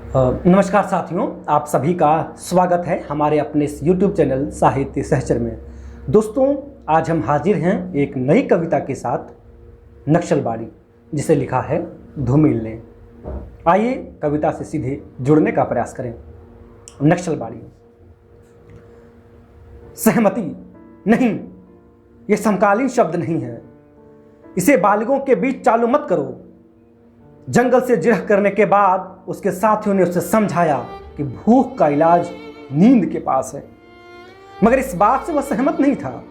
नमस्कार साथियों, आप सभी का स्वागत है हमारे अपने इस YouTube चैनल साहित्य सहचर में। दोस्तों, आज हम हाजिर हैं एक नई कविता के साथ, नक्सलबाड़ी, जिसे लिखा है धूमिल ने। आइए कविता से सीधे जुड़ने का प्रयास करें। नक्सलबाड़ी। सहमति नहीं, यह समकालीन शब्द नहीं है। इसे बालिगों के बीच चालू मत करो। जंगल से जिरह करने के बाद उसके साथियों ने उसे समझाया कि भूख का इलाज नींद के पास है, मगर इस बात से वह सहमत नहीं था।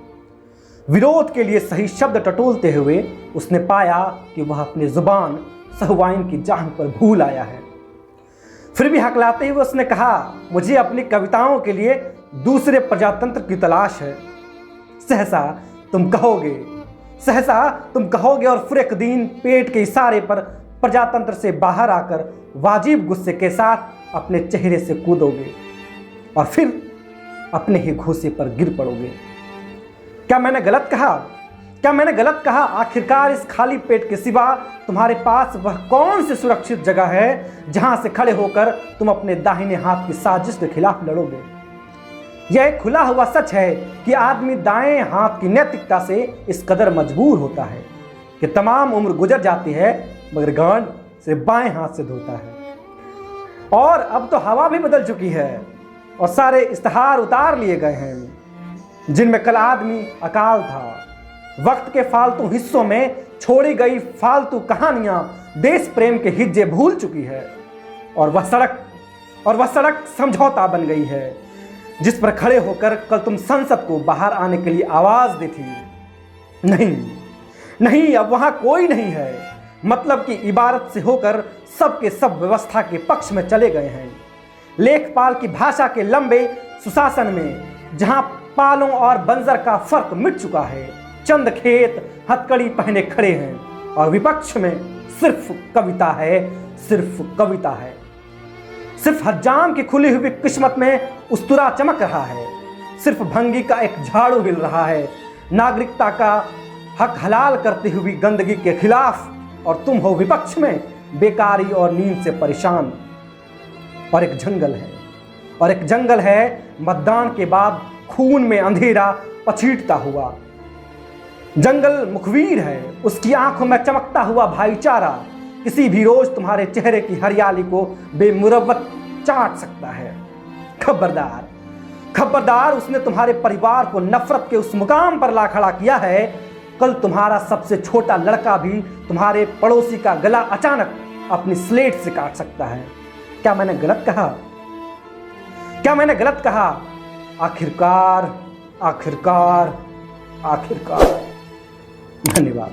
विरोध के लिए सही शब्द टटोलते हुए उसने पाया कि वह अपनी जुबान सहुआइन की जान पर भूल आया है। फिर भी हकलाते हुए उसने कहा, मुझे अपनी कविताओं के लिए दूसरे प्रजातंत्र की तलाश है। सहसा तुम कहोगे और फिर एक दिन पेट के इशारे पर प्रजातंत्र से बाहर आकर वाजिब गुस्से के साथ अपने चेहरे से कूदोगे और फिर अपने ही घूंसे पर गिर पड़ोगे। क्या मैंने गलत कहा? आखिरकार इस खाली पेट के सिवा तुम्हारे पास वह कौन सी सुरक्षित जगह है जहां से खड़े होकर तुम अपने दाहिने हाथ की साजिश के खिलाफ लड़ोगे? यह एक खुला हुआ सच है कि आदमी दाएं हाथ की नैतिकता से इस कदर मजबूर होता है कि तमाम उम्र गुजर जाती है मगर गांड से बाएं हाथ से धोता है। और अब तो हवा भी बदल चुकी है और सारे इश्तहार उतार लिए गए हैं जिनमें कल आदमी अकाल था। वक्त के फालतू हिस्सों में छोड़ी गई फालतू कहानियां देश प्रेम के हिज्जे भूल चुकी है और वह सड़क समझौता बन गई है जिस पर खड़े होकर कल तुम संसद को बाहर आने के लिए आवाज दी थी। नहीं, अब वहां कोई नहीं है। मतलब की इबारत से होकर सबके सब व्यवस्था के पक्ष में चले गए हैं। लेखपाल की भाषा के लंबे सुशासन में जहां पालों और बंजर का फर्क मिट चुका है, चंद खेत हथकड़ी पहने खड़े हैं और विपक्ष में सिर्फ कविता है। सिर्फ हज्जाम की खुली हुई किस्मत में उस्तरा चमक रहा है। सिर्फ भंगी का एक झाड़ू हिल रहा है नागरिकता का हक हलाल करती हुई गंदगी के खिलाफ, और तुम हो विपक्ष में बेकारी और नींद से परेशान। और एक जंगल है मतदान के बाद खून में अंधेरा पछीटता हुआ। जंगल मुखबिर है, उसकी आंखों में चमकता हुआ भाईचारा किसी भी रोज तुम्हारे चेहरे की हरियाली को बेमुरव्वत चाट सकता है। खबरदार, उसने तुम्हारे परिवार को नफरत के उस मुकाम पर ला खड़ा किया है। कल तुम्हारा सबसे छोटा लड़का भी तुम्हारे पड़ोसी का गला अचानक अपनी स्लेट से काट सकता है। क्या मैंने गलत कहा? आखिरकार। धन्यवाद।